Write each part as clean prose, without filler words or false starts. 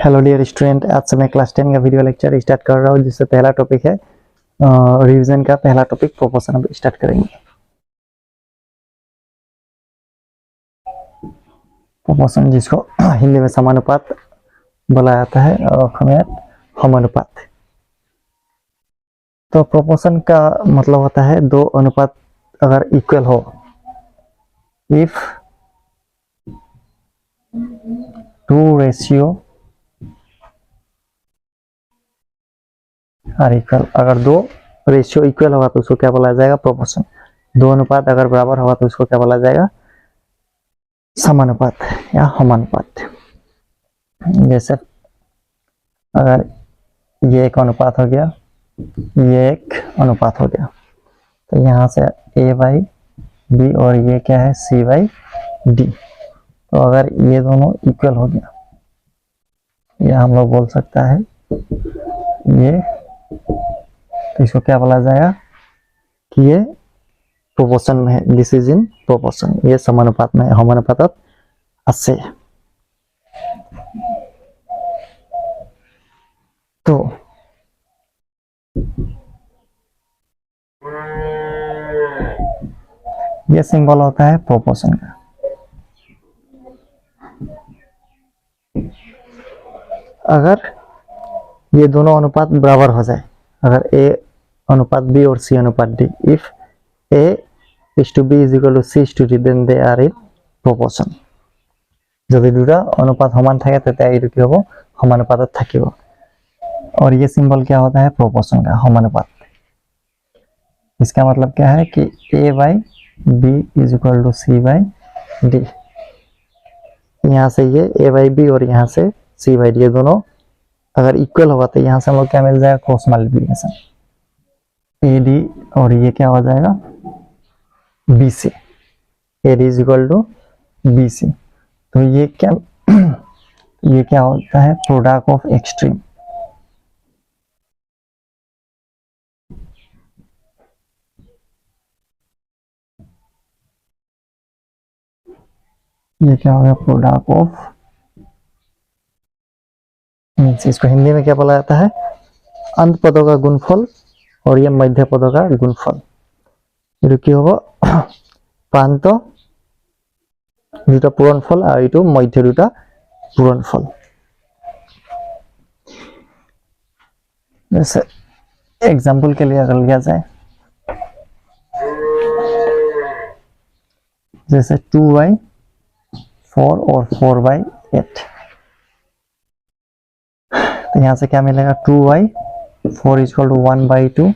Hello dear student, आज से मैं क्लास 10 का वीडियो लेक्चर स्टार्ट कर रहा हूँ, जिससे पहला टॉपिक है रिवीजन का पहला टॉपिक प्रोपोर्शन। अब स्टार्ट करेंगे। प्रोपोर्शन जिसको हिंदी में समानुपात बोला जाता है और हमें समानुपात। तो प्रोपोर्शन का मतलब होता है दो अनुपात अगर इक्वल हो, if two ratio are equal. अगर दो रेशियो इक्वल होगा तो उसको क्या बोला जाएगा? प्रोपोर्शन। दो अनुपात अगर बराबर होगा तो उसको क्या बोला जाएगा? समानुपात या समानुपात। जैसे अगर ये एक अनुपात हो गया, ये एक अनुपात हो गया, तो यहाँ से a बाई बी और ये क्या है? c by D. तो अगर ये दोनों इक्वल हो गया, या हम लोग बोल सकता है ये, तो इसको क्या बोला जाएगा कि ये प्रोपोर्शन में है। दिस इज इन प्रोपोर्शन, ये समानुपात में है, समानुपात अस्य। तो ये सिंबल होता है प्रोपोर्शन का। अगर ये दोनों अनुपात बराबर हो जाए, अगर a अनुपात b और c अनुपात d, if a is to b is equal to c is to d, then they are in proportion। যদি দুটা অনুপাত সমান থাকে তেতিয়া এইটো কি হ'ব? সমানুপাতত থাকিব। और ये सिंबल क्या होता है? प्रोपोर्शन का, समानुपात। इसका मतलब क्या है कि a by B is equal to C by D. यहाँ से ये a बाई बी और यहाँ से c बाई डी, ये दोनों अगर इक्वल होगा तो यहाँ से हम लोग क्या मिल जाएगा? Cross multiplication. ए डी और ये क्या हो जाएगा? B C. A D is equal to B C. तो ये क्या ये क्या होता है? Product of extreme. ये क्या होगा? प्रोडक्ट ऑफ, इसको हिंदी में क्या बोला जाता है? अंत पदों का गुणफल और ये मध्य पदों का गुणफल। ये কি হবে? प्रांत दुटा पूरणफल और ये मध्य दुटा पूरणफल। जैसे एग्जाम्पल के लिए अगर लिया जाए, जैसे 2/4 और 4/8, तो यहाँ से क्या मिलेगा? 2/4 इक्वल टू 1/2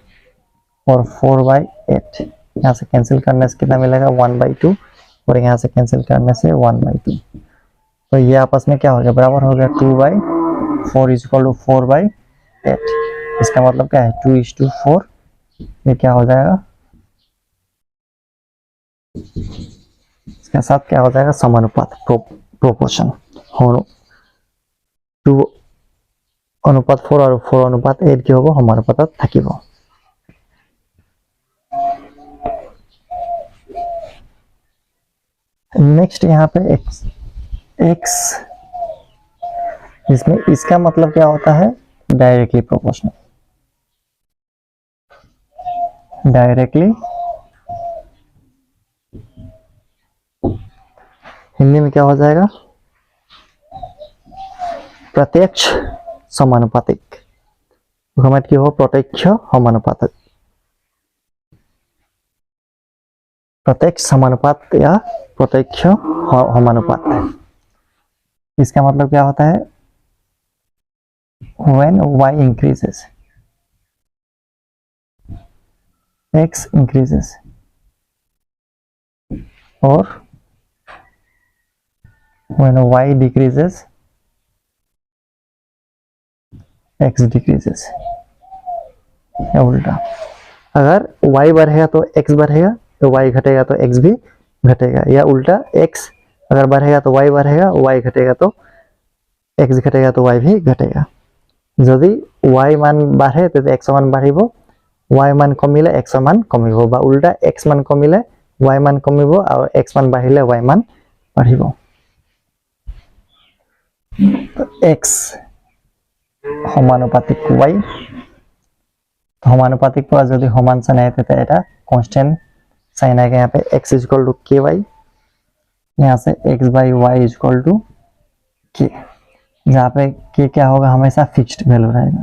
और 4/8। यहाँ से कैंसिल करने से कितना मिलेगा? 1/2 और यहाँ से कैंसिल करने से 1/2। तो ये आपस में क्या हो गया? बराबर हो गया। 2/4 इक्वल टू 4/8। इसका मतलब क्या है? 2:4। ये क्या हो जाएगा? इसके साथ क्या हो जाएगा? समानुपात, प्रोपोर्शन। टू अनुपात 4 और 4 अनुपात 8 কি হ'ব? সমানুপাতত থাকিব। नेक्स्ट यहाँ पे x, इसमें इसका मतलब क्या होता है? Directly proportional. डायरेक्टली हिंदी में क्या हो जाएगा? प्रत्यक्ष समानुपातिक। गमत की हो? प्रत्यक्ष समानुपातिक। प्रत्यक्ष समानुपात या प्रत्यक्ष समानुपात। इसका मतलब क्या होता है? when y increases, x increases, और when y decreases, x decreases, या उल्टा। अगर y बढ़ेगा तो x बढ़ेगा, तो y घटेगा तो x भी घटेगा, या उल्टा x अगर बढ़ेगा तो y बढ़ेगा, y घटेगा तो x घटेगा, तो y भी घटेगा। যদি y मान बढ़े तो x मान बढ़िब, y मान कमिले x मान कमिब, बा उल्टा x मान कमिले y मान कमिब और x मान बढ़िले y मान बढ़िब। तो x সমানুপাতিক y, तो সমানুপাতিক পৰা যদি সমান চাইন আহে তেতিয়া এটা কনস্टेंट साइन आएगा यहाँ पे x equal to k y, यहाँ से x by y equal to k, जहाँ पे के क्या होगा हमेशा फिक्स्ड वैल्यू रहेगा,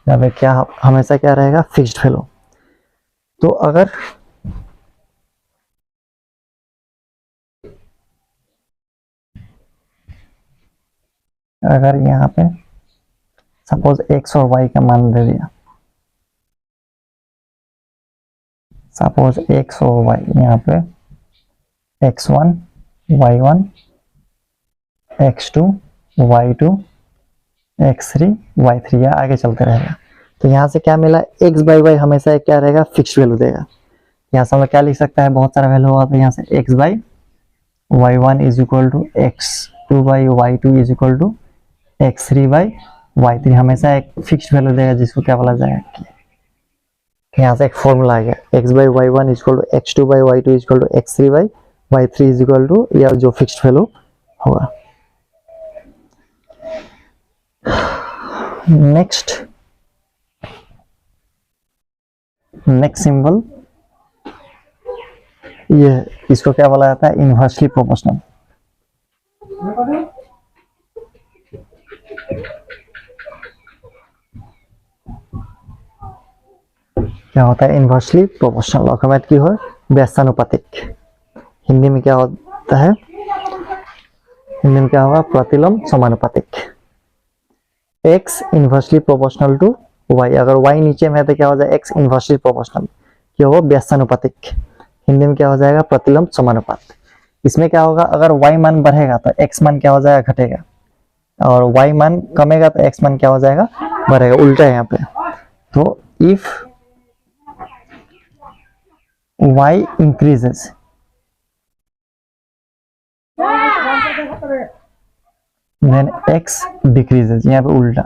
यहाँ पे क्या हमेशा क्या रहेगा फिक्स्ड वैल्यू। तो अगर यहाँ पे सपोज x और y का मान दे दिया, सपोज x और y, यहाँ पे x1 y1 x2 y2 x3 y3 या आगे चलते रहेगा। तो यहाँ से क्या मिला x बाई वाई हमेशा क्या रहेगा फिक्स्ड वैल्यू देगा। यहाँ से हम लोग क्या लिख सकता है बहुत सारा वैल्यू होगा, तो यहाँ से x by y1 is equal to x2 by y2 is equal to x3 by y3 हमेशा एक फिक्स्ड वैल्यू देगा जिसको क्या बोला जाएगा। यहाँ से एक फॉर्मूला आ गया x by y1 is equal to x2 by y2 is equal to x3 by y3 is equal to या जो फिक्स्ड वैल्यू होगा। नेक्स्ट सिंबल, ये इसको क्या बोला जाता है इनवर्सली प्रोपोर्शनल। क्या होता है इनवर्सली प्रोपोर्शनल, ऑटोमेटिक की हो व्यस्तानुपातिक। हिंदी में क्या होता है, हिंदी में क्या होगा प्रतिलोम समानुपातिक। x inversely proportional to y, अगर y नीचे में है तो क्या हो जाएगा x इनवर्सली प्रोपोर्शनल, क्या होगा व्यस्तानुपातिक। हिंदी में क्या हो जाएगा प्रतिलोम समानुपात। इसमें क्या होगा अगर y मान बढ़ेगा तो x मान क्या हो जाएगा घटेगा, और y मान कमेगा तो x मान क्या हो जाएगा बढ़ेगा, उल्टा है यहाँ पे। तो if y increases then x decreases, यहाँ पे उल्टा,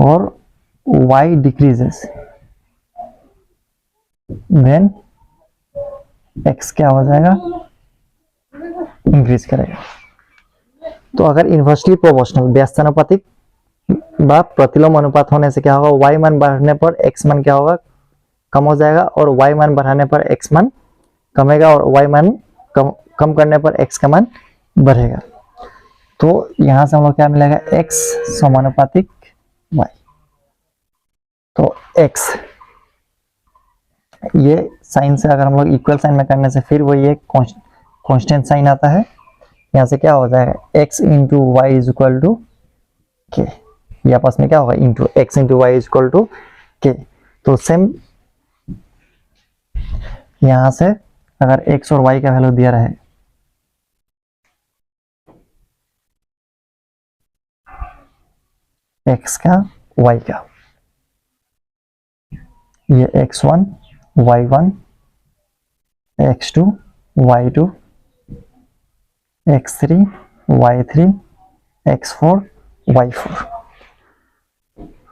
और y decreases then x क्या हो जाएगा इंक्रीज करेगा। तो अगर इनवर्सली प्रोपोर्शनल व्यस्तानुपातिक व प्रतिलोम अनुपात होने से क्या होगा y मान बढ़ने पर x मान क्या होगा कम हो जाएगा, और y मान बढ़ाने पर x मान कमेगा, और y मान कम करने पर x का मान बढ़ेगा। तो यहां से हम लोग क्या मिलेगा x समानुपातिक y। तो x ये साइन से अगर हम लोग इक्वल साइन में करने से फिर वही एक कांस्टेंट साइन आता है, यहाँ से क्या हो जाएगा x into y is equal to k, ये आपस में क्या होगा into x into y is equal to k. तो सेम यहां से अगर x और y का वैल्यू दिया रहे, x का y का, ये x1 y1 x2 y2 x3 y3 x4 y4।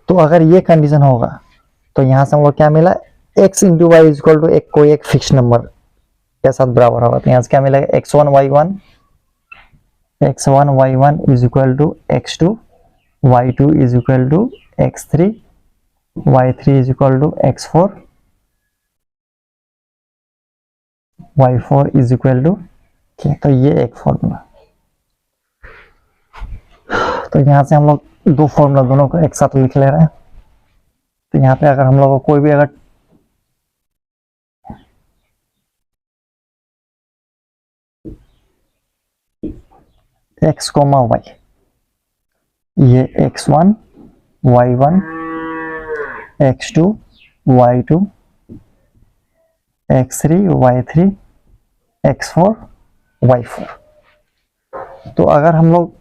तो अगर ये कंडीशन होगा तो यहां से हम लोग क्या मिला x into y is equal to एक कोई एक फिक्स नंबर के साथ बराबर होगा। तो यहाँ से क्या मिलेगा x1 y1 is equal to x2 y2 is equal to x3 y3 is equal to x4 y4 is equal to k. तो ये एक फॉर्मूला। तो यहाँ से हम लोग दो फॉर्मूला दोनों को एक साथ लिख ले रहे हैं। तो यहाँ पे अगर हम लोग को कोई भी अगर x, y, ये x1 y1 x2 y2 x3 y3 x4 y4। तो अगर हम लोग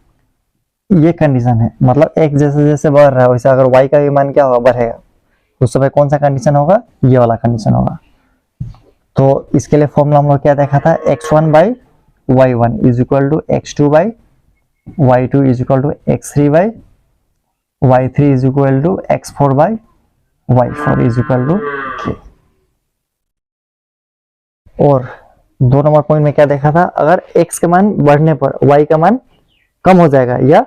ये कंडीशन है, मतलब x जैसे जैसे बढ़ रहा है वैसे अगर y का भी मान क्या होगा बढ़ेगा, उस समय कौन सा कंडीशन होगा ये वाला कंडीशन होगा। तो इसके लिए फॉर्मूला हम लोग क्या देखा था x1 by y1 is equal to x2 by y2 is equal to x3 by y3 is equal to x4 by y4 is equal to k। और 2 नंबर पॉइंट में क्या देखा था अगर x का मान बढ़ने पर y का मान कम हो जाएगा या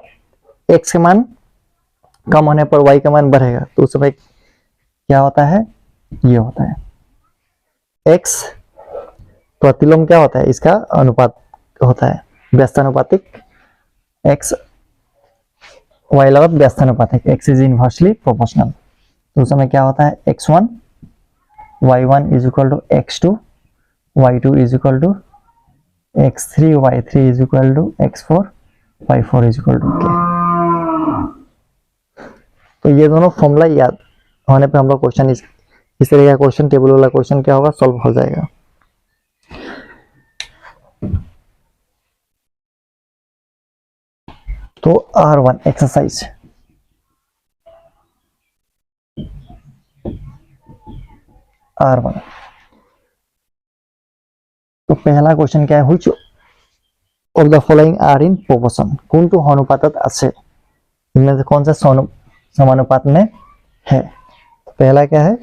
x के मान कम होने पर y का मान बढ़ेगा, तो उस समय क्या होता है, ये होता है x प्रतिलोम क्या होता है, इसका अनुपात होता है व्यस्तानुपातिक, x y लगत व्यस्तानुपातिक, x इज इनवर्सली प्रोपोर्शनल। तो उस समय क्या होता है x1 y1 is equal to x2 y2 is equal to x3 y3 is equal to x4 y4 is equal to k। तो ये दोनों फॉर्मूला याद होने पे हम लोग क्वेश्चन इस तरह का क्वेश्चन, टेबल वाला क्वेश्चन क्या होगा, सॉल्व हो जाएगा। तो R1 एक्सरसाइज, R1 तो पहला क्वेश्चन क्या है, which of the following are in proportion, कोनটো अनुपातत আছে, इनमें से कौन सा समानुपात में है। तो पहला क्या है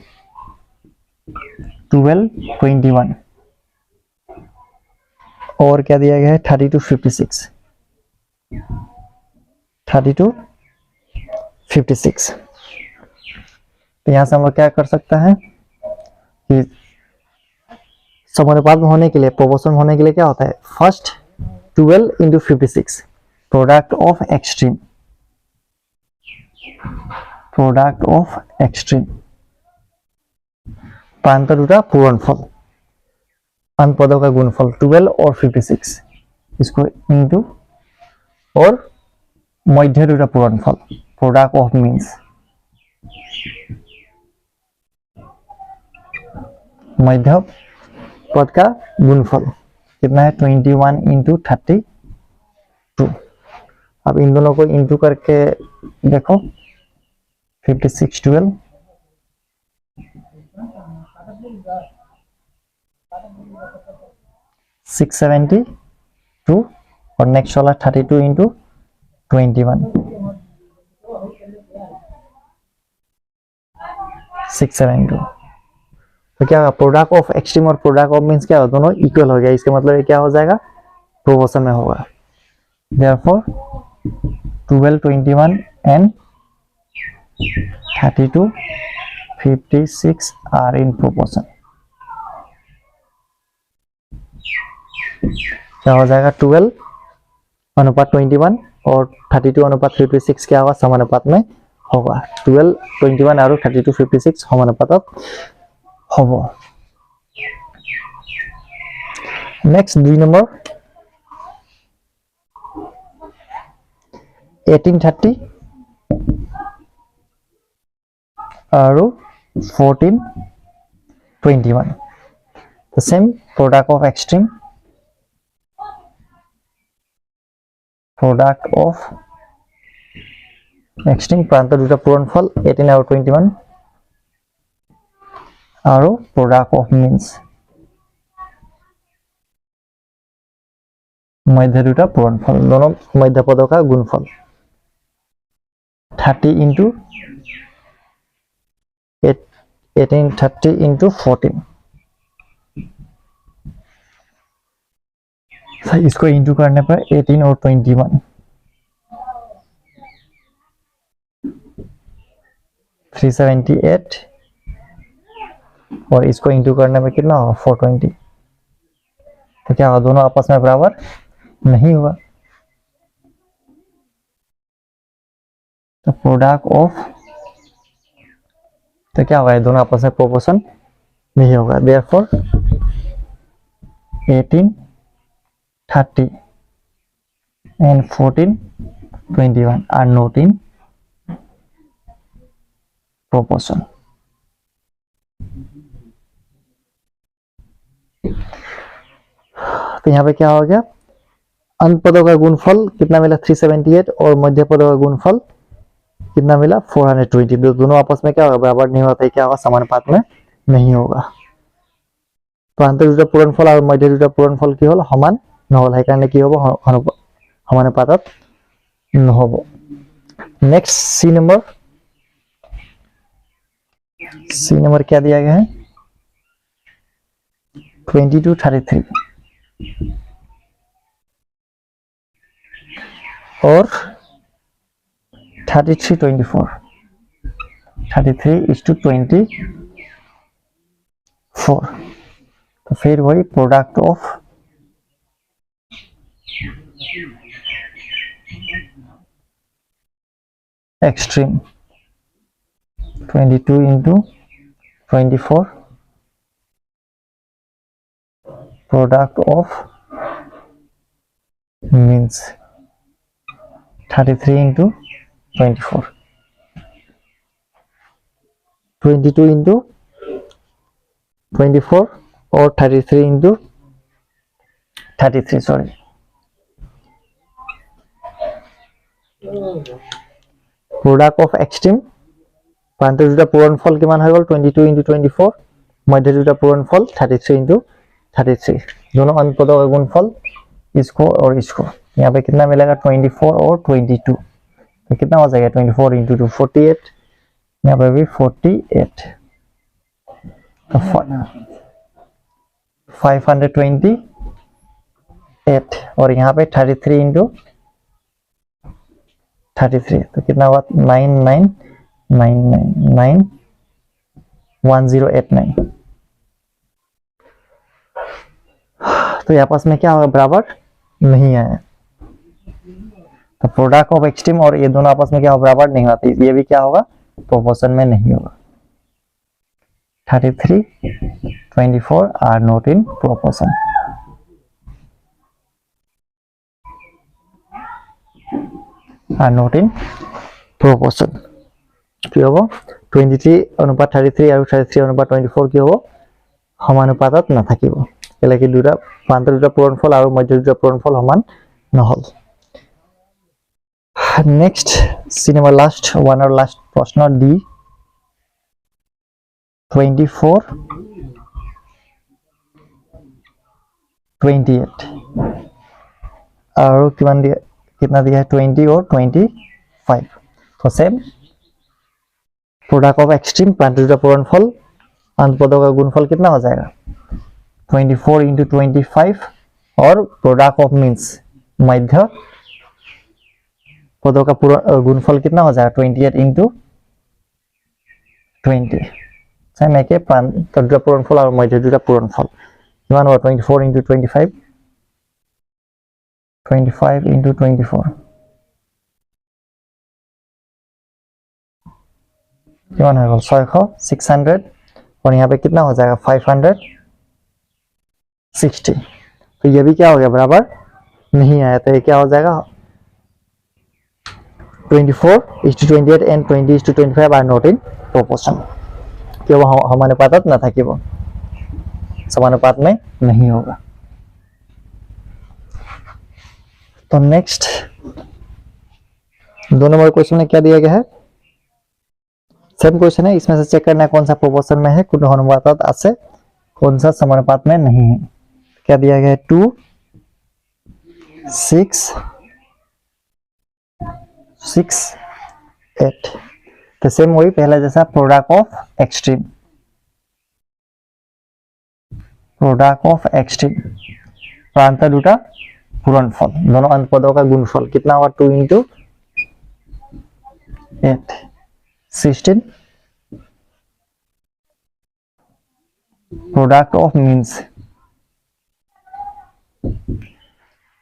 12 21 और क्या दिया गया है 32 56, 32 56। तो यहां से हम लोग क्या कर सकता है कि समानुपात में होने के लिए, प्रोपोर्शन होने के लिए क्या होता है, first 12 into 56 product of extreme, product of extreme प्रांत दुटा पूरणफल, अंत पदों का गुणफल 12 और 56 इसको इंटू, और मध्य दुटा पूरणफल प्रोडक्ट ऑफ मीन्स, मध्य पद का गुणफल कितना है 21 इंटू 32। अब इन दोनों को इंटू करके देखो 56 12 672 और नेक्स्ट वाला 32 इंटू 21 672। तो क्या होगा प्रोडक्ट ऑफ एक्सट्रीम और प्रोडक्ट ऑफ मींस क्या होगा, दोनों इक्वल हो गया, इसका मतलब ये क्या हो जाएगा प्रोपोर्शन में होगा। Therefore 12 21 and 32 56 are in proportion. क्या हो जाएगा 12 अनुपात 21 और 32 अनुपात 56 क्या होगा समानुपात में होगा, 12 21 और 32 56 समानुपात होगा। नेक्स्ट 2 नंबर 1830 और 1421 the same product of extreme, product of extreme प्रांत दुटा पूरणफल 18 और 21 और प्रोडक्ट ऑफ मीन्स मध्य दुटा पूरणफल, दोनों मध्य पदों का गुणफल 30 इंटू 1830 इंटू 14। इसको इंटू करने पर 18 और 21 378 और इसको इंटू करने में कितना होगा 420। तो क्या होगा दोनों आपस में बराबर नहीं होगा, तो प्रोडक्ट ऑफ, तो क्या होगा दोनों आपस में प्रोपोर्शन नहीं होगा। Therefore 18 30 and 14 21 are not in proportion। तो यहाँ पे क्या हो गया अंत पदों का गुणफल कितना मिला 378 और मध्य पदों का गुणफल कितना मिला 420। दोनों आपस में क्या होगा बराबर नहीं होता है, क्या होगा समानुपात में नहीं होगा। प्रांत दुटा पूरणफल और मध्य दुटा पूरणफल की हल समान নহল, সেইকাৰণে কি হ'ব সমানুপাতত নহব। नेक्स्ट सी नंबर क्या दिया गया है 22 33 और 33 24, 33:24। तो फिर वही product of extreme 22 into 24, product of means 33 into 24, 22 into 24 or 33 into 33, sorry, product of extreme প্ৰান্তৰ দুটা পূৰণফল কিমান হৈ গল 22 into 24, মধ্য দুটা পূৰণফল 33 into 33, दोनों अनुपदों का गुणफल इसको और इसको, यहाँ पे कितना मिलेगा 24 और 22, तो कितना हो जाएगा 24 into 2 48, यहाँ पे भी 48, तो 528 और यहाँ पे 33 into 33, तो कितना हुआ 99991089। तो यहाँ पास में क्या होगा बराबर नहीं आया, तो प्रोडक्ट ऑफ एक्सट्रीम और ये दोनों आपस में क्या होगा बराबर नहीं होती, ये भी क्या होगा प्रोपोर्शन में नहीं होगा। 33 24 are not in proportion. Are not in proportion কি হ'ব 23 অনুপাত 33 আৰু 33 অনুপাত 24 কি হ'ব সমানুপাতত নাথাকিব, কেলে কি দুটা প্ৰান্তৰ দুটা পূৰণফল আৰু মধ্য দুটা পূৰণফল সমান নহল। নেক্সট সিনেমা লাষ্ট ওয়ান और লাষ্ট প্ৰশ্ন ডি 24 28 और कितना दिया है 20 और 25, तो सेम प्रोडक्ट ऑफ एक्सट्रीम प्रांत दुटा पूरणफल अंतपदों का गुणफल कितना हो जाएगा 24 into 25 और प्रोडक्ट ऑफ मीन्स मध्य पदों का गुणफल कितना हो जाएगा 28 into 20, सेम है कि प्रांत दुटा पूरणफल और मध्य दुटा पूरणफल कितना होगा 24 into 25, 25 into 24 कितना होगा 600 और यहाँ पे कितना हो जाएगा 560, तो ये भी क्या हो गया बराबर नहीं आया, तो ये क्या हो जाएगा 24:28 and 20:25 are not in proportion, क्यों वो समानुपातत न था कि वो समानुपात में नहीं होगा। तो नेक्स्ट 2 नंबर क्वेश्चन में क्या दिया गया है, सेम क्वेश्चन है, इसमें से चेक करना है कौन सा प्रोपोर्शन में है, कौन अनुपात আছে कौन सा समानुपात में नहीं है। क्या दिया गया है 2 6 6 8, तो सेम वही पहला जैसा प्रोडक्ट ऑफ एक्सट्रीम प्रांत दुटा पूरणफल दोनों अंतपदों का गुणफल कितना हुआ 2 into 8 16, प्रोडक्ट ऑफ मीन्स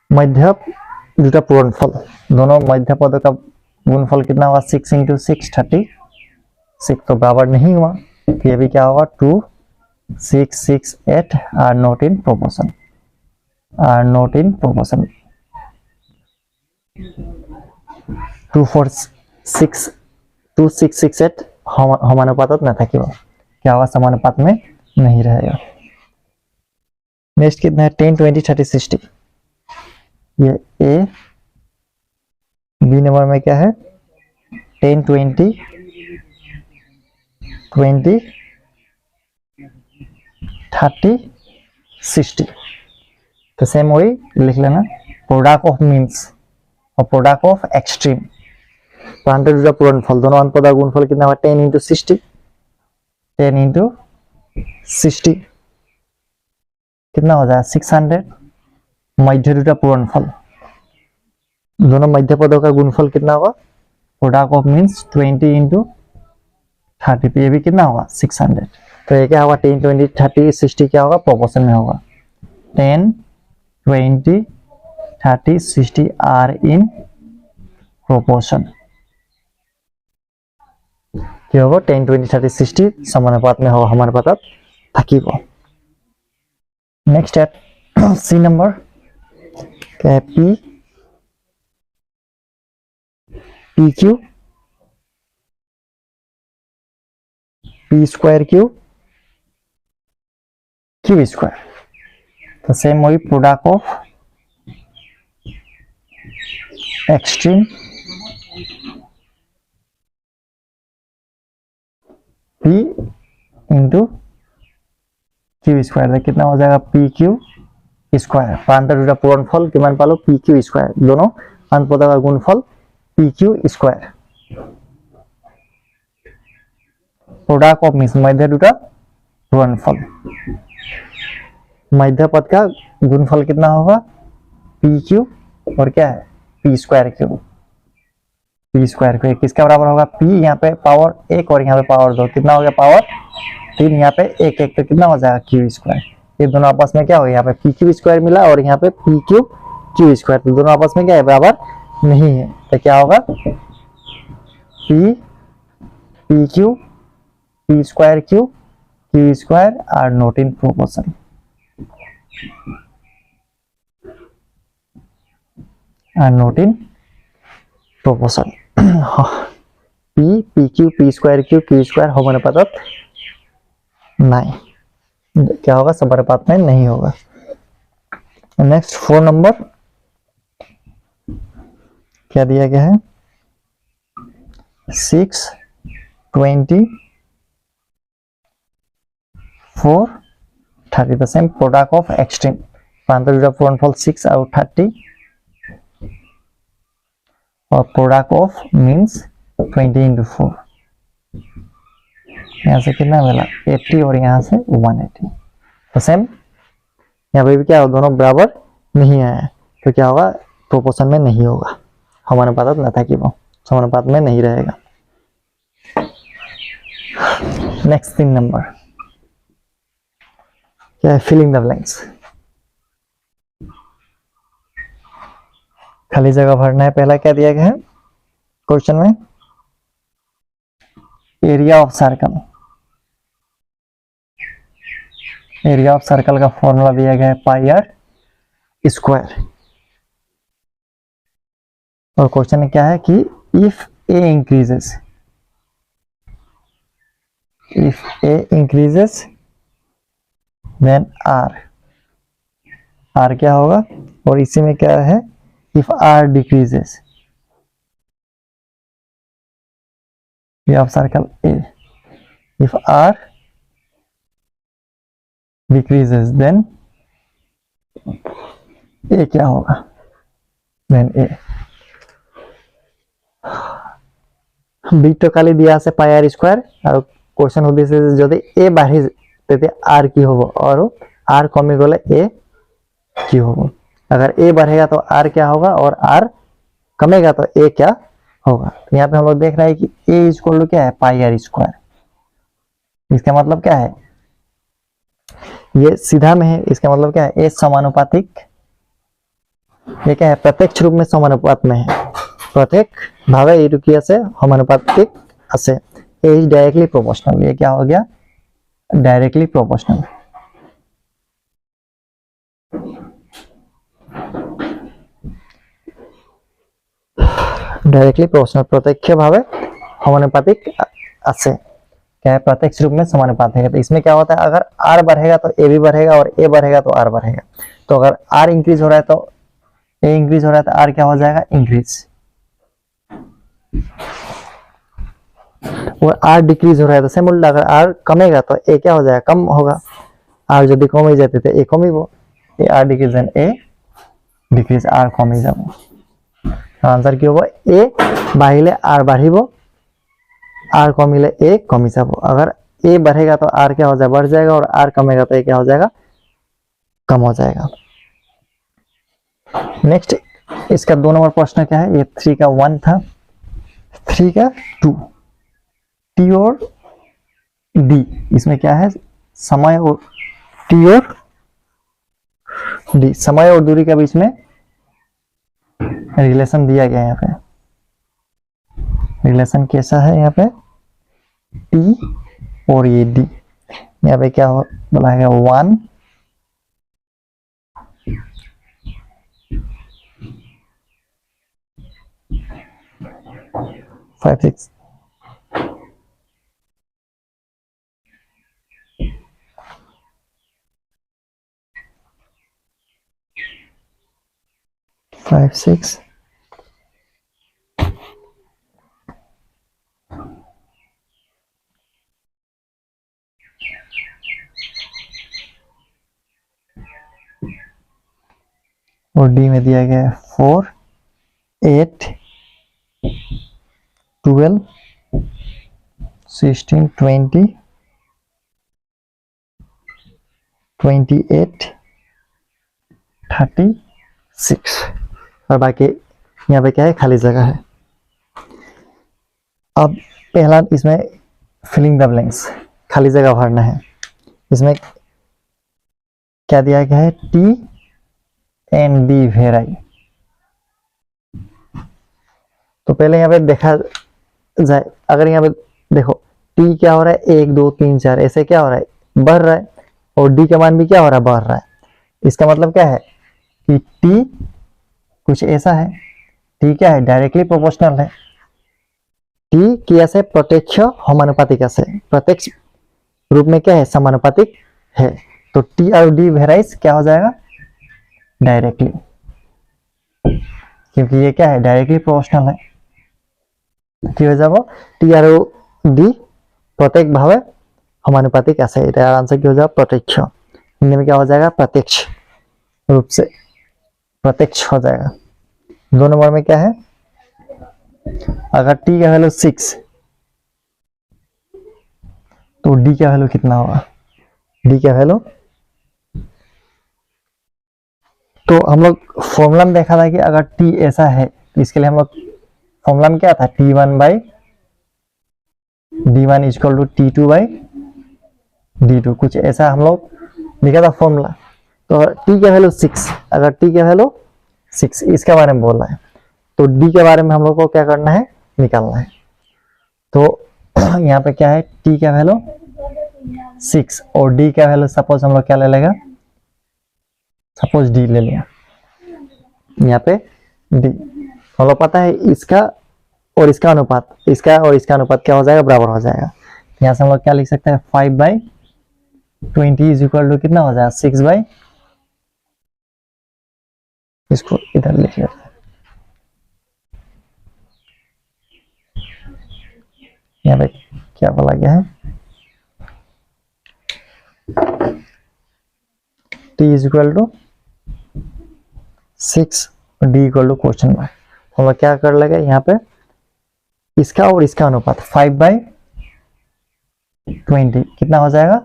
मध्य दुटा पूरणफल दोनों मध्य पदों का गुणफल कितना हुआ 6 into 6 36, तो बराबर नहीं हुआ, तो ये भी क्या होगा 2 6 6 8 are not in proportion, are not in proportion. 2 4 6 2 6 6 8 समानुपातत न था कि क्या होगा समानुपात में नहीं रहेगा। नेक्स्ट कितना है 10 20 30 60, ये ए बी नंबर में क्या है 10 20 20 30 60, तो सेम वही लिख लेना प्रोडक्ट ऑफ मीन्स और प्रोडक्ट ऑफ एक्सट्रीम प्रांत दुटा पूरणफल दोनों अंतपद गुणफल कितना हुआ 10 into 60 10 into 60 कितना हो जाएगा 600, मध्य दुटा पूरणफल दोनों मध्य पदों का गुणफल कितना होगा, प्रोडक्ट ऑफ मीन्स 20 इंटू 30, तो ये भी कितना होगा 600। तो ये क्या होगा 10 20 30 60 क्या होगा प्रोपोर्शन में होगा, 10 20 30 60 आर इन प्रोपोर्शन। क्या होगा 10 20 30 60 समानुपात में होगा हमारे पास থাকিব। नेक्स्ट है सी नंबर क्या है, P Q P square Q Q square. तो सेम वही product of extreme P into Q square, कितना हो जाएगा पी क्यू स्क्वायर। प्रांतर दुटा पूरणफल किमान पालो पी क्यू स्क्वायर, दोनों अंत पदों का गुणफल P Q square. Product of means मध्य दुटा पूरणफल, मध्य पद का गुणफल कितना होगा पी क्यू और क्या है P square Q. P square Q किसका बराबर होगा, पी यहाँ पे पावर 1 और यहाँ पे पावर 2, कितना हो गया पावर 3, यहाँ पे 1 1 तो कितना हो जाएगा क्यू स्क्वायर। ये दोनों आपस में क्या हो गया, यहाँ पे पी क्यू स्क्वायर मिला और यहाँ पे पी क्यू क्यू स्क्वायर, तो दोनों आपस में क्या है बराबर नहीं है। तो क्या होगा P P Q P square Q Q square are not in proportion. Are not in proportion. P P Q P square Q Q square समानुपात नहीं, क्या होगा समानुपात में नहीं होगा। नेक्स्ट 4 नंबर क्या दिया गया है, 6 20 4 30, the same product of extreme प्रांतर दुटा पूरणफल 6 और 30 और प्रोडक्ट ऑफ मीन्स 20 इंटू 4, यहाँ से कितना मिला 80 और यहाँ से 180। तो सेम यहाँ पे भी क्या हो दोनों बराबर नहीं आया, तो क्या होगा प्रोपोर्शन में नहीं होगा, समानुपात न था कि वो समानुपात में नहीं रहेगा। नेक्स्ट 3 नंबर क्या है, फिलिंग द ब्लैंक्स, खाली जगह भरना है। पहला क्या दिया गया है क्वेश्चन में, area of circle, area of circle का फॉर्मूला दिया गया है पाई आर स्क्वायर। और क्वेश्चन में क्या है कि if A increases, if A increases then R, R क्या होगा, और इसी में क्या है इफ आर डिक्रीजेस, ये of circle A, if R decreases then A क्या होगा, देन ए বৃত্তকালি দিয়া আছে পাই আর স্কয়ার আর কোশ্চেন হইছে যদি এ বাড়ি তেতে आर की होगा और आर कमी गले ए की होगा। अगर ए बढ़ेगा तो आर क्या होगा और आर कमेगा तो ए क्या होगा। तो यहाँ पे हम लोग देख रहे हैं कि ए इक्वल टू क्या है पाई आर स्क्वायर। इसका मतलब क्या है, ये सीधा में है, इसका मतलब क्या है ए समानुपातिक, ये क्या है प्रत्यक्ष रूप में समानुपात में है, प्रत्येक भावे ए की আছে समानुपातिक আছে, ए इज डायरेक्टली प्रोपोर्शनल, ये क्या हो गया डायरेक्टली प्रोपोर्शनल। डायरेक्टली प्रोपोर्शनल प्रत्यक्ष भावे समानुपातिक আছে, क्या है प्रत्यक्ष रूप में समानुपात है। तो इसमें क्या होता है अगर आर बढ़ेगा तो ए भी बढ़ेगा और ए बढ़ेगा तो आर बढ़ेगा। तो अगर आर इंक्रीज हो रहा है तो ए इंक्रीज हो रहा है तो आर क्या हो जाएगा इंक्रीज, और आर डिक्रीज हो रहा है तो सेम उल्टा, अगर आर कमेगा तो ए क्या हो जाएगा कम होगा, आर जब कम ही जाते थे ए कमिबो, A R decrease then A decrease R कमी जाबो। आंसर কি হবে ए বাড়িলে आर বাড়িবো, आर कमिले ए कमी जाबो। अगर ए बढ़ेगा तो आर क्या हो जाएगा बढ़ जाएगा, और आर कमेगा तो ए क्या हो जाएगा कम हो जाएगा। नेक्स्ट इसका 2 नंबर प्रश्न क्या है, ये 3 का 1 था, 3 का 2, टी और डी, इसमें क्या है, समय और टी और डी, समय और दूरी के बीच में रिलेशन दिया गया है। यहाँ पे रिलेशन कैसा है, यहाँ पे टी और ये डी, यहाँ पे क्या बोला है 1 5 6 5 6 और डी में दिया गया है 4 8 12 16 20 28 36 और बाकी यहाँ पे क्या है, खाली जगह है। अब पहला इसमें फिलिंग द ब्लैंक्स, खाली जगह भरना है। इसमें क्या दिया गया है, टी एंड डी वेराई। तो पहले यहाँ पे देखा जाए, अगर यहाँ पे देखो टी क्या हो रहा है 1 2 3 4, ऐसे क्या हो रहा है, बढ़ रहा है, और डी का मान भी क्या हो रहा है, बढ़ रहा है। इसका मतलब क्या है कि टी कुछ ऐसा है, टी क्या है, डायरेक्टली प्रोपोर्शनल है। टी क्या से प्रत्यक्ष समानुपातिक से, प्रत्यक्ष रूप में क्या है, समानुपातिक है। तो टी और डी वेराइज क्या हो जाएगा, डायरेक्टली, क्योंकि ये क्या है, डायरेक्टली प्रोपोर्शनल है। কি হয়ে যাব, টি আর ডি प्रत्येक भावे समानुपातिक আছে, এটা आंसर কি हो जाएगा, प्रत्यक्ष। हिंदी में क्या हो जाएगा, प्रत्यक्ष रूप से, प्रत्यक्ष हो जाएगा। 2 नंबर में क्या है, अगर टी का वैल्यू 6 तो डी का वैल्यू कितना होगा, डी का वैल्यू, तो हम लोग फॉर्मूला में देखा था कि अगर टी ऐसा है तो इसके लिए हम लोग फॉर्मूला में क्या था, T1 by D1 equal to T2 by D2, कुछ ऐसा हम लोग लिखा था फॉर्मूला। तो T का वैल्यू 6, अगर T का वैल्यू 6 इसके बारे में बोल रहा है, तो D के बारे में हम लोग को क्या करना है, निकालना है। तो यहाँ पे क्या है, T का वैल्यू 6 और D का वैल्यू सपोज हम लोग क्या ले लेगा, सपोज D ले लिया, यहाँ पे D, हम लोग पता है इसका और इसका अनुपात, इसका और इसका अनुपात क्या हो जाएगा, बराबर हो जाएगा। यहाँ से हम लोग क्या लिख सकते हैं, 5/20 इज इक्वल टू कितना हो जाएगा, 6/, इसको इधर लिख लेते हैं, यहाँ पे क्या बोला गया है, t is equal to 6 d equal to question mark. हम लोग क्या कर लेंगे, यहाँ पे इसका और इसका अनुपात 5/20 कितना हो जाएगा,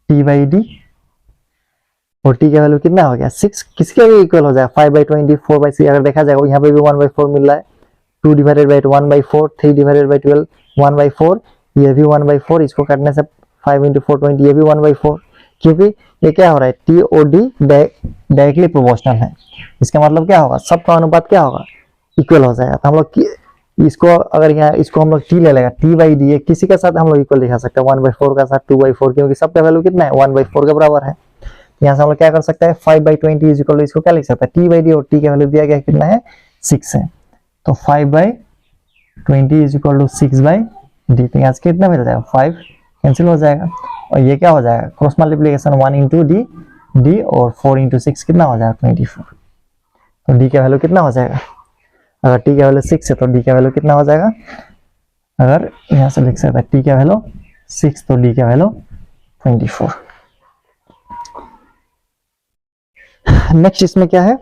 t/d, और t का वैल्यू कितना हो गया 6, किसके भी इक्वल हो जाएगा, 5/20 4/6। अगर देखा जाएगा यहाँ पे भी 1/4 मिल रहा है, 2 डिवाइडेड बाई 1/4, 3 डिवाइडेड बाई 12 1/4, ये भी 1/4, इसको काटने से 5 × 4 20, ये भी 1/4, क्योंकि ये क्या हो रहा है, टी और डी डायरेक्टली प्रोपोर्शनल है। इसका मतलब क्या होगा, सबका अनुपात क्या होगा, इक्वल हो जाएगा। तो हम लोग इसको अगर यहाँ इसको हम लोग टी ले लेगा, t/d, किसी के साथ हम लोग इक्वल दिखा सकते हैं, 1/4 का साथ 2/4, क्योंकि सबका वैल्यू कितना है, 1/4 के बराबर है। यहाँ से हम लोग क्या कर सकते हैं, 5/20 इज इक्वल टू, इसको क्या लिख सकते हैं, t/d, और t का वैल्यू दिया गया कितना है, 6 है। तो 5/20 इज इक्वल टू 6/d, तो यहाँ से कितना मिल जाएगा, 5 कैंसिल हो जाएगा, और ये क्या हो जाएगा, क्रॉस मल्टीप्लिकेशन 1 × d, और 4 × 6 कितना हो जाएगा, 24। तो d का वैल्यू कितना हो जाएगा, अगर t का वैल्यू 6 है तो d का वैल्यू कितना हो जाएगा, अगर यहाँ से लिख सकते हैं t का वैल्यू 6 तो d का वैल्यू 24। नेक्स्ट इसमें क्या है,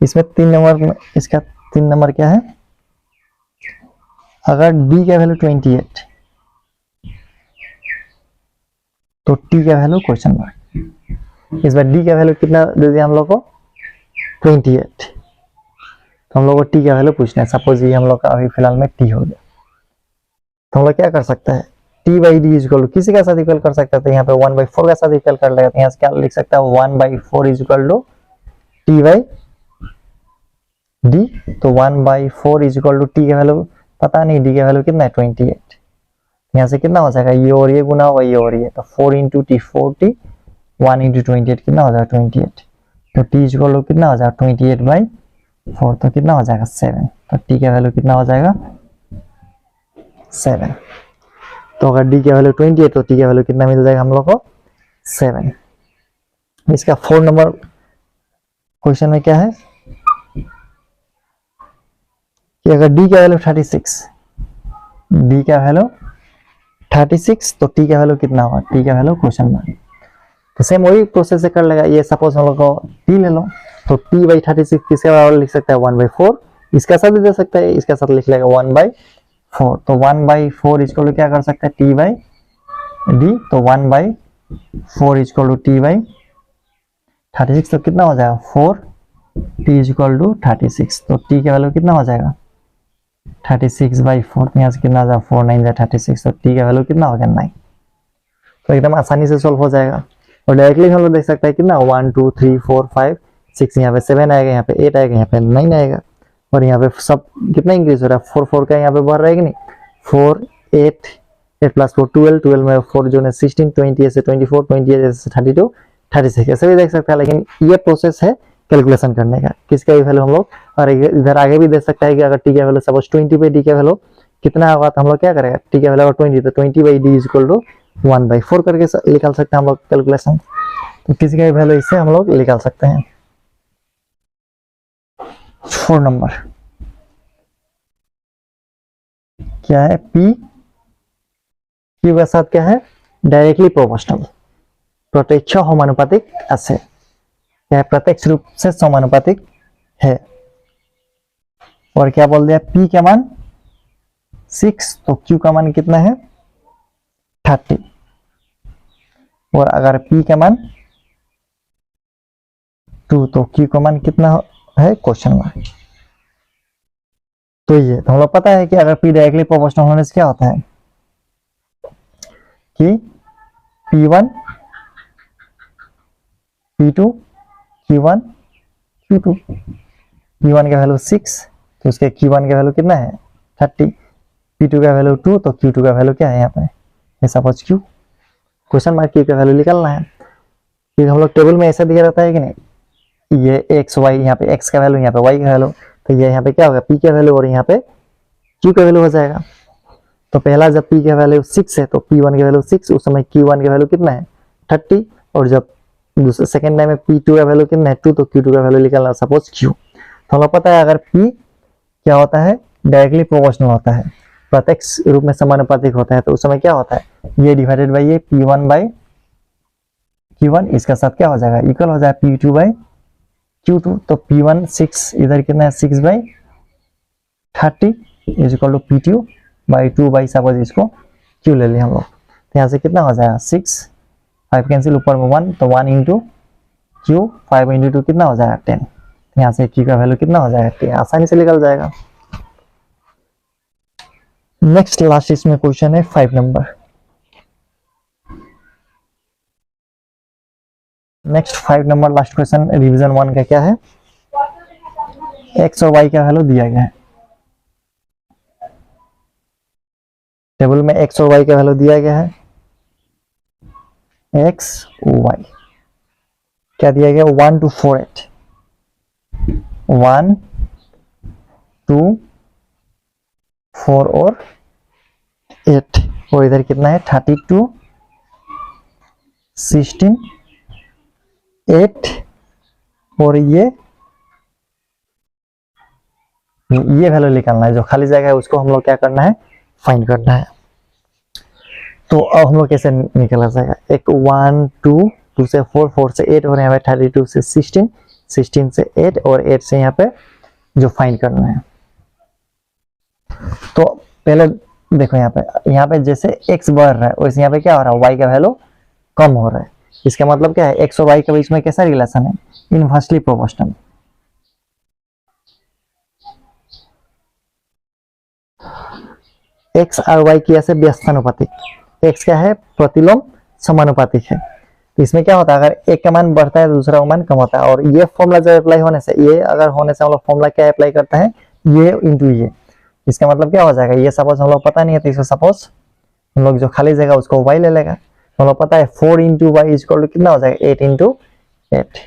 इसमें 3 नंबर में, इसका 3 नंबर क्या है, अगर d का वैल्यू 28 तो t का वैल्यू क्वेश्चन मार्क। इस बार d का वैल्यू कितना दे दिया हम लोग को, 28, तो हम लोग को t का वैल्यू पूछना है। सपोज ये हम लोग का अभी फिलहाल में t हो गया, तो हम लोग क्या कर सकते हैं, t by D is equal to किसी का साथ इक्वल कर सकते हैं, तो यहाँ पे 1/4 का साथ इक्वल कर लेगा, तो यहाँ से क्या लिख सकता है 1/4 is equal to T by D. तो 1/4 इज इक्वल टू टी का वैल्यू पता नहीं, डी का वैल्यू कितना है 28, यहाँ से कितना हो जाएगा, ये और ये गुना होगा ये और ये, तो 4 इंटू टी 4t, 1 इंटू 28 कितना हो जाएगा 28, तो t इज इक्वल टू कितना हो जाएगा 28/4, तो कितना हो जाएगा 7, तो t का वैल्यू कितना हो जाएगा 7। तो अगर d का वैल्यू 28 तो t का वैल्यू कितना मिल जाएगा हम लोग को 7। इसका 4 नंबर क्वेश्चन में क्या है कि अगर d का वैल्यू 36, d का वैल्यू 36 तो t का वैल्यू कितना होगा, t का वैल्यू क्वेश्चन मार्क। तो सेम वही प्रोसेस से कर लेगा। ये सपोज हम लोग को t ले लो, तो t बाई 36 किसके बराबर लिख सकता है 1/4, इसका साथ भी दे सकता है, इसका साथ लिख लेगा 1/4, तो 1/4 इजकल टू क्या कर सकता है t बाई डी, तो 1/4 इजकल टू t बाई 36, तो कितना हो जाएगा 4t इजकल टू 36, तो t का वैल्यू कितना हो जाएगा 36/4, यहाँ से कितना हो जाएगा 4 9 36, तो t का वैल्यू कितना हो गया 9। तो एकदम आसानी से सॉल्व हो जाएगा। और डायरेक्टली हम लोग देख सकते हैं कितना 1 2 3 4 5 6, यहाँ पे 7 आएगा, यहाँ पे 8 आएगा, यहाँ पे 9 आएगा, और यहाँ पे सब कितना इंक्रीज हो रहा है 4 4 का यहाँ पे बढ़ रहा है कि नहीं, 4 8 8 प्लस 4 12 12 में 4 जो है 16 20 से 24 28 से 32 36 ऐसे भी देख सकते हैं। लेकिन ये प्रोसेस है कैलकुलेशन करने का, किसका भी वैल्यू हम लोग, और इधर आगे भी दे सकता है कि अगर टी का वैल्यू सपोज 20 बाई डी का वैल्यू कितना होगा, तो हम लोग क्या करेगा टी का वैल्यू 20 तो 20 by D is equal to 1/4 करके निकाल सकते हैं हम लोग कैलकुलेशन। तो किसी का भी वैल्यू इससे हम लोग निकाल सकते हैं। 4 नंबर क्या है, P Q के साथ क्या है डायरेक्टली प्रोपोर्शनल, प्रत्यक्ष समानुपातिक ऐसे क्या है, प्रत्यक्ष रूप से समानुपातिक है। और क्या बोल दिया P का मान 6, तो Q का मान कितना है 30, और अगर P का मान 2 तो Q का मान कितना है क्वेश्चन मार्क। तो ये तो हम लोग पता है कि अगर P डायरेक्टली प्रोपोर्शनल होने से क्या होता है कि P1 P2 Q1 Q2, P1 का वैल्यू 6 तो उसके Q1 का वैल्यू कितना है 30, P2 का वैल्यू 2 तो Q2 का वैल्यू क्या है यहाँ पे suppose Q, question mark Q का वैल्यू निकालना है। फिर हम लोग टेबल में ऐसा दिया रहता है कि नहीं, ये x y, यहाँ पे x का वैल्यू यहाँ पे y का वैल्यू, तो ये यहाँ पे क्या होगा P का वैल्यू और यहाँ पे Q का वैल्यू हो जाएगा। तो पहला जब P का वैल्यू 6 है तो P1 का वैल्यू 6, उस समय Q1 का वैल्यू कितना है 30, और जब दूसरे सेकंड टाइम में P2 का वैल्यू कितना है 2 तो Q2 का वैल्यू निकालना सपोज Q। तो हमें पता है अगर P क्या होता है डायरेक्टली प्रोपोर्शनल होता है, प्रत्यक्ष रूप में समानुपातिक होता है, तो उस समय क्या होता है ये डिवाइडेड बाई ये P1 बाई Q1, इसका साथ क्या हो जाएगा इक्वल हो जाएगा P2 बाई Q2, तो P1 6 इधर कितना है 6/30 is equal to P2 by 2 by suppose इसको Q ले लिया हम लोग, तो यहाँ से कितना हो जाएगा 6 5 कैंसिल ऊपर में 1, तो 1 इंटू Q 5 इंटू 2 कितना हो जाएगा 10, तो यहाँ से Q का वैल्यू कितना हो जाएगा 10, आसानी से निकल जाएगा। नेक्स्ट लास्ट इसमें क्वेश्चन है 5 number. Next 5 number last question revision 1 का क्या है, x और y का वैल्यू दिया गया है, टेबल में x और y का वैल्यू दिया गया है, x y क्या दिया गया 1 2 4 8 1 2 4 और 8, और इधर कितना है 32 16 8, और ये वैल्यू निकालना है, जो खाली जगह है उसको हम लोग क्या करना है फाइंड करना है। तो अब हम लोग कैसे निकला जाएगा, एक 1 2 2 से 4 4 से 8 और यहाँ पे 32 से 16 16 से 8 और 8 से यहाँ पे जो फाइंड करना है। तो पहले देखो यहाँ पे जैसे x बढ़ रहा है वैसे यहाँ पे क्या हो रहा है, y का वैल्यू कम हो रहा है। इसका मतलब क्या है, x और y के बीच में कैसा रिलेशन है, इनवर्सली प्रोपोर्शनल। x और y की ऐसे व्यस्तानुपातिक, x क्या है, प्रतिलोम समानुपातिक है। तो इसमें क्या होता है, अगर एक का मान बढ़ता है तो दूसरा का मान कम होता है। और ये फॉर्मूला जब अप्लाई होने से, ये अगर होने से हम लोग फॉर्मूला क्या अप्लाई करते हैं, ये इंटू ये। इसका मतलब क्या हो जाएगा, ये सपोज हम लोग पता नहीं है तो इसको सपोज हम लोग जो खाली जगह उसको y ले लेगा। तो हम लोग पता है 4 into y is equal to कितना हो जाएगा, 8 इंटू 8।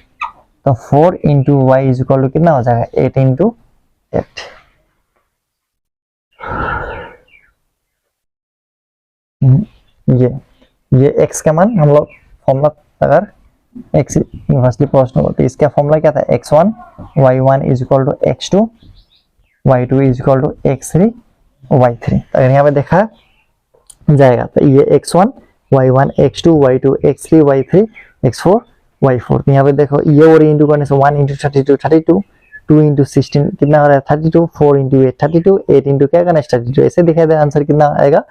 तो 4 into y is equal to कितना हो जाएगा, 8 इंटू 8। ये x का मान हम लोग फॉर्मूला, अगर x इनवर्सली प्रोपोर्शनल हो तो इसका फॉर्मूला क्या था, x1 y1 is equal to x2 y2 is equal to x3 y3। तो अगर यहाँ पे देखा जाएगा तो ये x1 y1 x2 y2 x3 y3 x4 y4। तो यहाँ पे देखो ये और इंटू करने से 1 इंटू 32 32, 2 इंटू 16 कितना आ रहा है 32, 4 इंटू 8 32, 8 इंटू क्या करना है 32। ऐसे दिखाई दे आंसर कितना आएगा,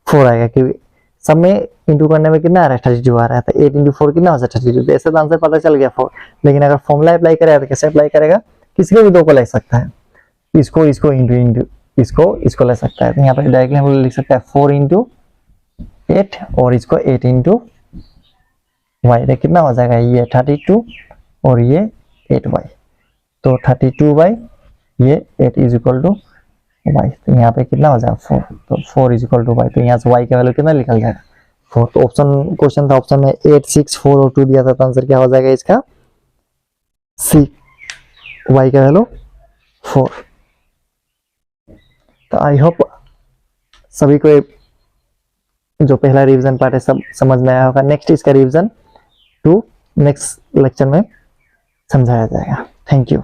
4 आएगा, क्योंकि सब में इंटू करने में कितना आ रहा है 32 आ रहा है। तो 8 इंटू 4 कितना हो जाए 32। तो ऐसे तो आंसर पता चल गया 4। लेकिन अगर फॉर्मूला अप्लाई करेगा तो कैसे अप्लाई करेगा, किसी को भी दो को ले सकता है, इसको इंटू इसको ले सकता है। तो यहाँ पे डायरेक्टली हम लोग लिख सकते हैं 4 इंटू 8 और इसको 8 इंटू वाई। तो कितना हो जाएगा, ये 32 और ये 8y। तो 32 बाई ये 8 इज इक्वल टू y। तो यहाँ पे कितना हो जाएगा 4। तो 4 इज इक्वल टू y। तो यहाँ से y का वैल्यू कितना निकल जाएगा 4। तो ऑप्शन क्वेश्चन था, ऑप्शन में 8 6 4 और 2 दिया था। तो आंसर क्या हो जाएगा इसका, सी, y का वैल्यू 4। तो आई होप सभी को जो पहला रिवीजन पार्ट है सब समझ में आया होगा। नेक्स्ट इसका रिवीजन 2 नेक्स्ट लेक्चर में समझाया जाएगा। Thank you.